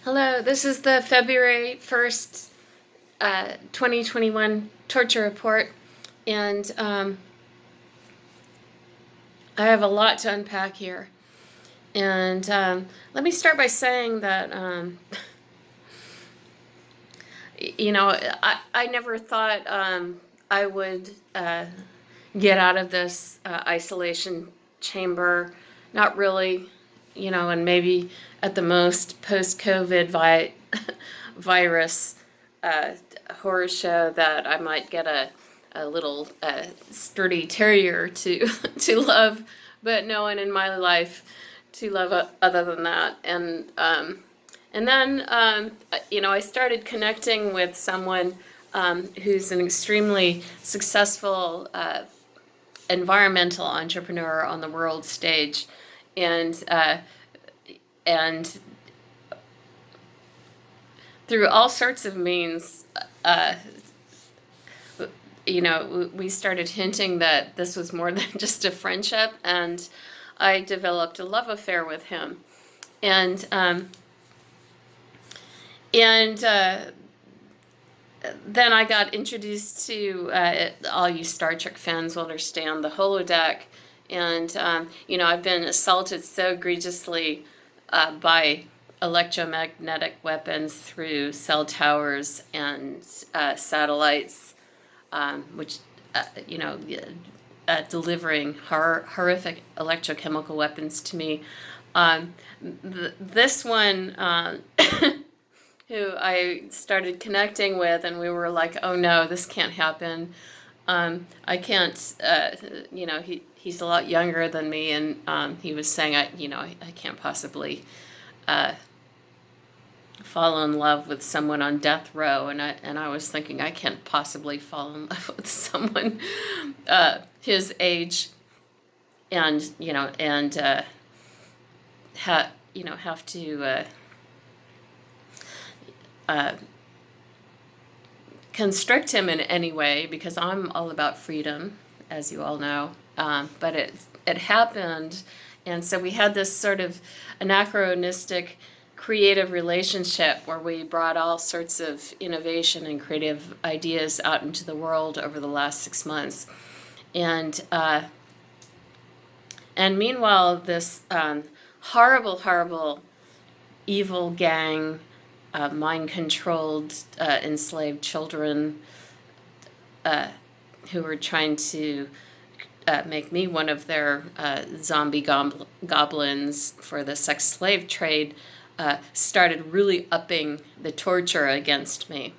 Hello, this is the February 1st, 2021 torture report, and I have a lot to unpack here. And let me start by saying that, I never thought I would get out of this isolation chamber. Not really, and maybe at the most post-COVID virus uh, horror show that I might get a little sturdy terrier to to love, but no one in my life to love other than that. And then I started connecting with someone who's an extremely successful environmental entrepreneur on the world stage, and and through all sorts of means, uh, we started hinting that this was more than just a friendship, and I developed a love affair with him, and and then I got introduced to, all you Star Trek fans will understand, the holodeck. And, I've been assaulted so egregiously by electromagnetic weapons through cell towers and satellites, which, delivering horrific electrochemical weapons to me. This one, who I started connecting with, and we were like, oh no, this can't happen. I can't, he's a lot younger than me, and he was saying, I can't possibly fall in love with someone on death row, and I was thinking, I can't possibly fall in love with someone his age, and have to constrict him in any way, because I'm all about freedom, as you all know. But it happened, and so we had this sort of anachronistic creative relationship where we brought all sorts of innovation and creative ideas out into the world over the last 6 months. And meanwhile, this horrible, evil gang, mind-controlled, enslaved children who were trying to make me one of their zombie goblins for the sex slave trade, started really upping the torture against me.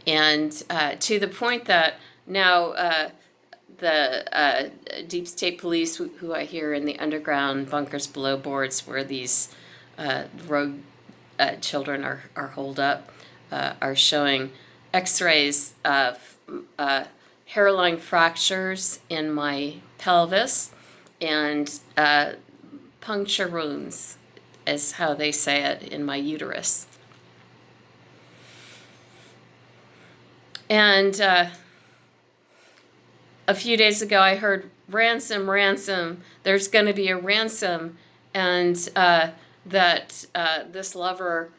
And to the point that now the deep state police, who I hear in the underground bunkers below boards where these rogue children are holed up, are showing x-rays of hairline fractures in my pelvis and puncture wounds, is how they say it, in my uterus. And a few days ago, I heard ransom. There's going to be a ransom, and that this lover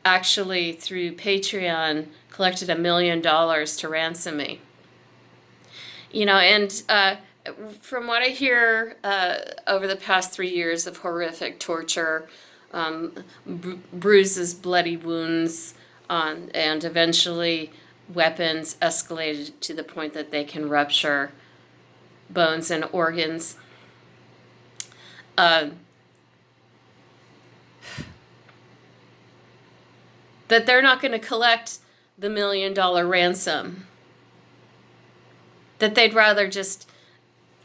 actually, through Patreon, collected $1 million to ransom me. And from what I hear over the past 3 years of horrific torture, bruises, bloody wounds, and eventually weapons escalated to the point that they can rupture bones and organs. That they're not going to collect the $1 million ransom. That they'd rather just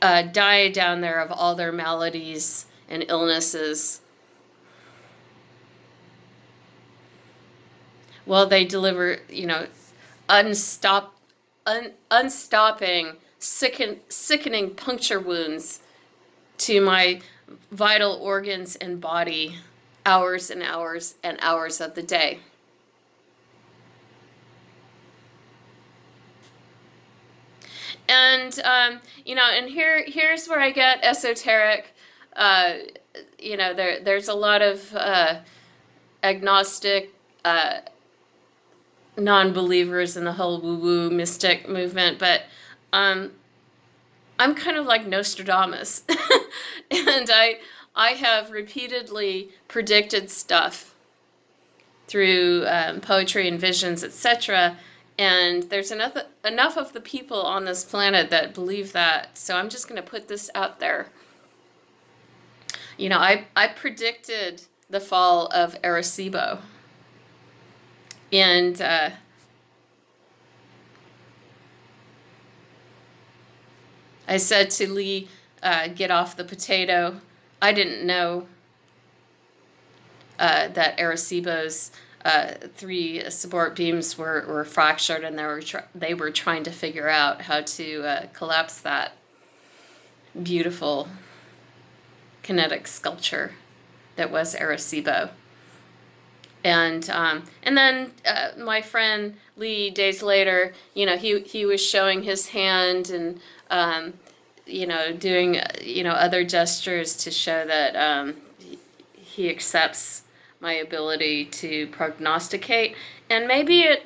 die down there of all their maladies and illnesses. Well, they deliver, unstopping, sickening puncture wounds to my vital organs and body, hours and hours and hours of the day. And and here's where I get esoteric. uh, there's a lot of agnostic non-believers in the whole woo-woo mystic movement, but um, I'm kind of like Nostradamus, and I have repeatedly predicted stuff through poetry and visions, etc. And there's enough of the people on this planet that believe that. So I'm just going to put this out there. I predicted the fall of Arecibo, and I said to Lee, get off the potato. I didn't know that Arecibo's 3 support beams were fractured, and they were trying to figure out how to collapse that beautiful kinetic sculpture that was Arecibo. And then my friend Lee, days later, he was showing his hand and doing other gestures to show that he accepts my ability to prognosticate. And maybe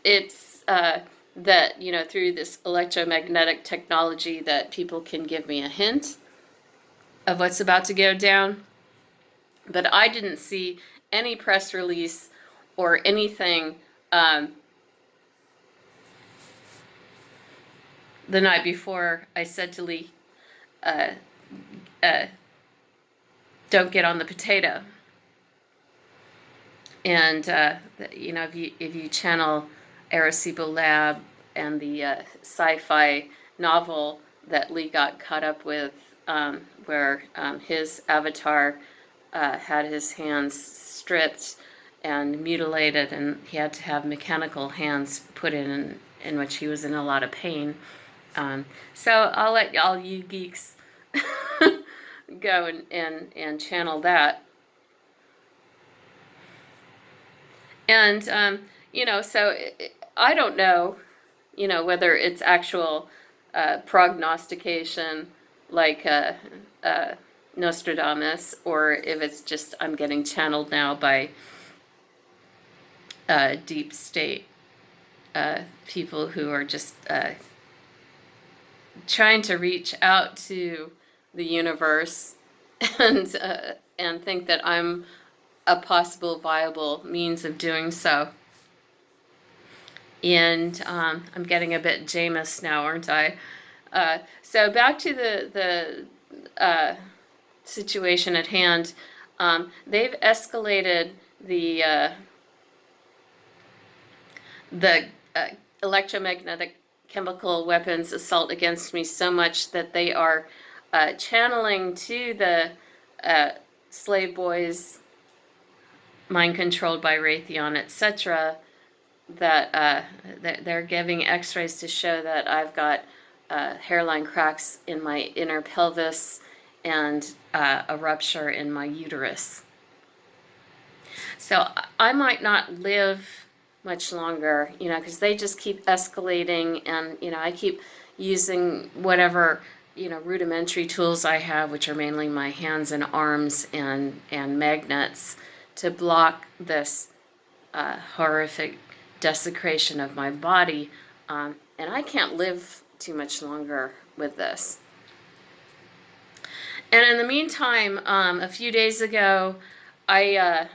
it's that through this electromagnetic technology that people can give me a hint of what's about to go down. But I didn't see any press release or anything the night before. I said to Lee, don't get on the potato. And if you channel Arecibo Lab and the sci-fi novel that Lee got caught up with, where his avatar had his hands stripped and mutilated, and he had to have mechanical hands put in which he was in a lot of pain. So I'll let all you geeks go and channel that. And so I don't know, whether it's actual prognostication like Nostradamus, or if it's just I'm getting channeled now by deep state people who are just trying to reach out to the universe and think that I'm a possible viable means of doing so. And I'm getting a bit Jameis now, aren't I? So back to the situation at hand. They've escalated the electromagnetic chemical weapons assault against me so much that they are channeling to the slave boys, mind controlled by Raytheon, etc., that they're giving x-rays to show that I've got hairline cracks in my inner pelvis and a rupture in my uterus. So I might not live much longer, because they just keep escalating, and I keep using whatever rudimentary tools I have, which are mainly my hands and arms and magnets, to block this horrific desecration of my body, and I can't live too much longer with this. And in the meantime, a few days ago, I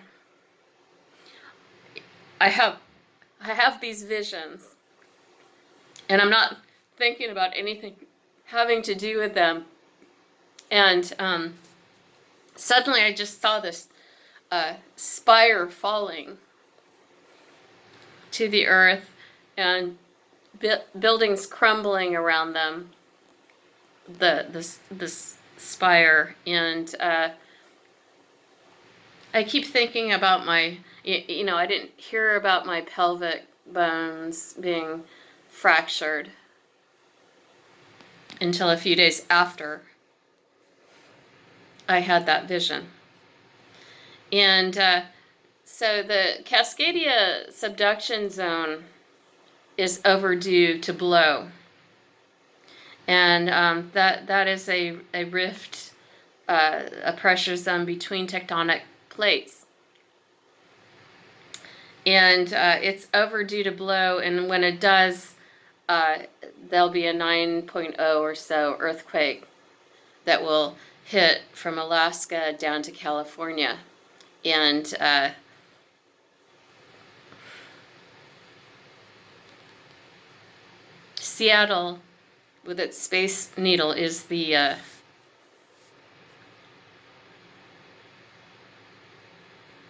have these visions, and I'm not thinking about anything having to do with them. And suddenly I just saw this spire falling to the earth, and buildings crumbling around them, the spire. And I keep thinking about I didn't hear about my pelvic bones being fractured until a few days after I had that vision. And so the Cascadia subduction zone is overdue to blow. And that is a rift, a pressure zone between tectonic plates. And it's overdue to blow, and when it does, there'll be a 9.0 or so earthquake that will hit from Alaska down to California. And Seattle, with its Space Needle, is the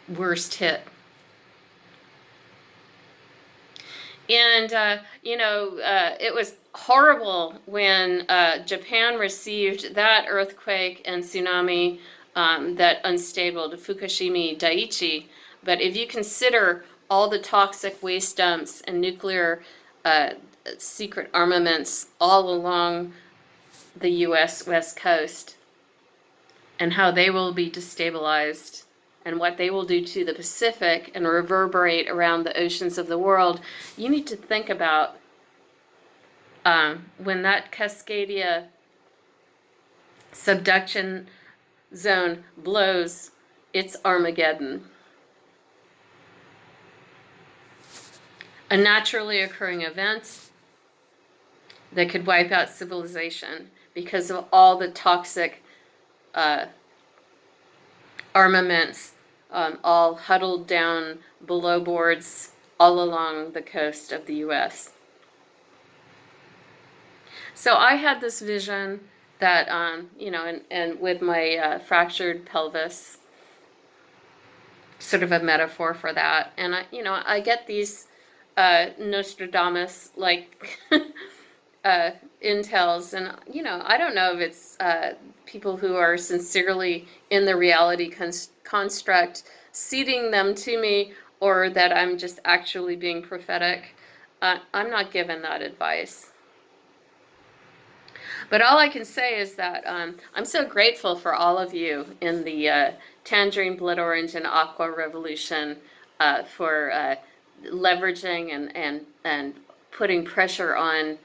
worst hit. And, it was horrible when Japan received that earthquake and tsunami, that unstable Fukushima Daiichi. But if you consider all the toxic waste dumps and nuclear uh, secret armaments all along the U.S. West Coast, and how they will be destabilized, and what they will do to the Pacific and reverberate around the oceans of the world, you need to think about when that Cascadia subduction zone blows, it's Armageddon. A naturally occurring event that could wipe out civilization because of all the toxic armaments, all huddled down below boards all along the coast of the U.S. So I had this vision that, and with my fractured pelvis, sort of a metaphor for that. And I get these Nostradamus like intels, and I don't know if it's people who are sincerely in the reality construct seeding them to me, or that I'm just actually being prophetic. I'm not given that advice. But all I can say is that I'm so grateful for all of you in the Tangerine, Blood Orange, and Aqua Revolution for leveraging and putting pressure on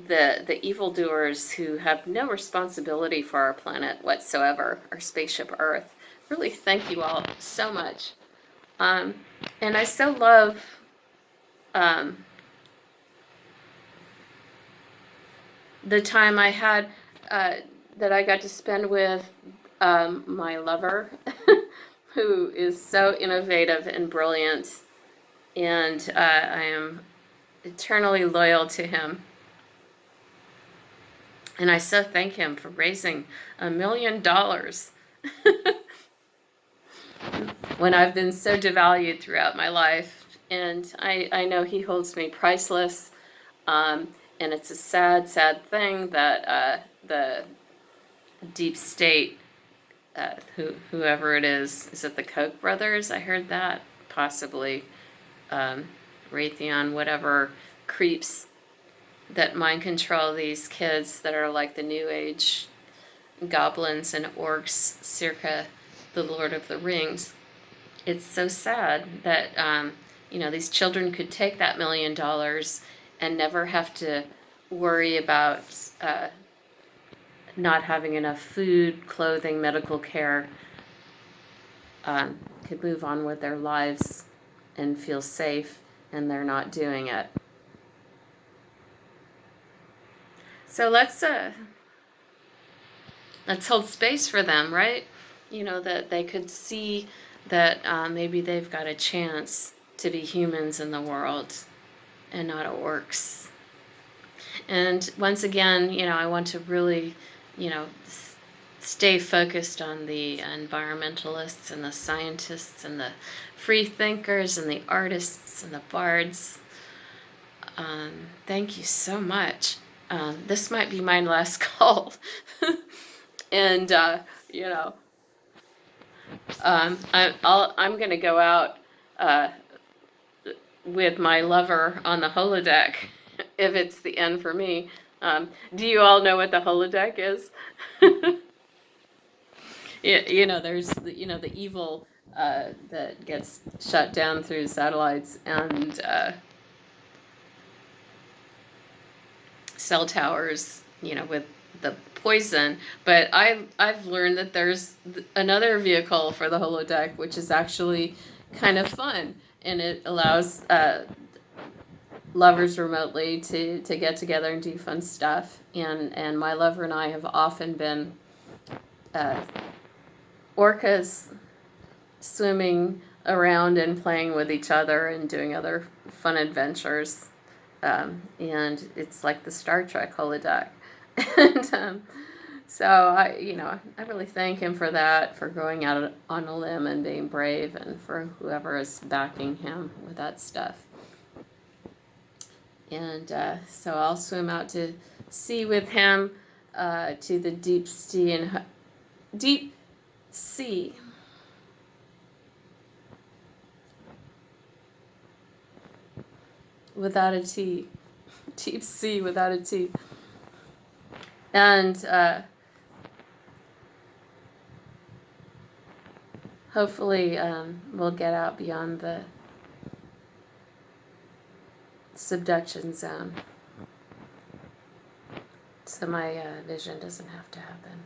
the evildoers who have no responsibility for our planet whatsoever, our spaceship Earth. Really, thank you all so much. And I so love the time I had that I got to spend with my lover, who is so innovative and brilliant, and I am eternally loyal to him. And I so thank him for raising $1 million when I've been so devalued throughout my life. And I know he holds me priceless. And it's a sad, sad thing that the deep state, whoever it is it the Koch brothers? I heard that, possibly. Raytheon, whatever creeps that mind control these kids that are like the New Age goblins and orcs circa the Lord of the Rings. It's so sad that these children could take that $1 million and never have to worry about not having enough food, clothing, medical care, could move on with their lives and feel safe, and they're not doing it. So let's hold space for them, right? That they could see that maybe they've got a chance to be humans in the world and not orcs. And once again, I want to really, stay focused on the environmentalists and the scientists and the free thinkers and the artists and the bards. Thank you so much. This might be my last call. And, I'm going to go out with my lover on the holodeck if it's the end for me. Do you all know what the holodeck is? There's the evil that gets shut down through satellites and cell towers with the poison. But I've learned that there's another vehicle for the holodeck, which is actually kind of fun, and it allows lovers remotely to get together and do fun stuff. And my lover and I have often been uh, orcas swimming around and playing with each other and doing other fun adventures. And it's like the Star Trek holodeck. And so I really thank him for that, for going out on a limb and being brave, and for whoever is backing him with that stuff. And so I'll swim out to sea with him, to the deep sea. Without a T. Deep sea without a T. And hopefully we'll get out beyond the subduction zone, so my vision doesn't have to happen.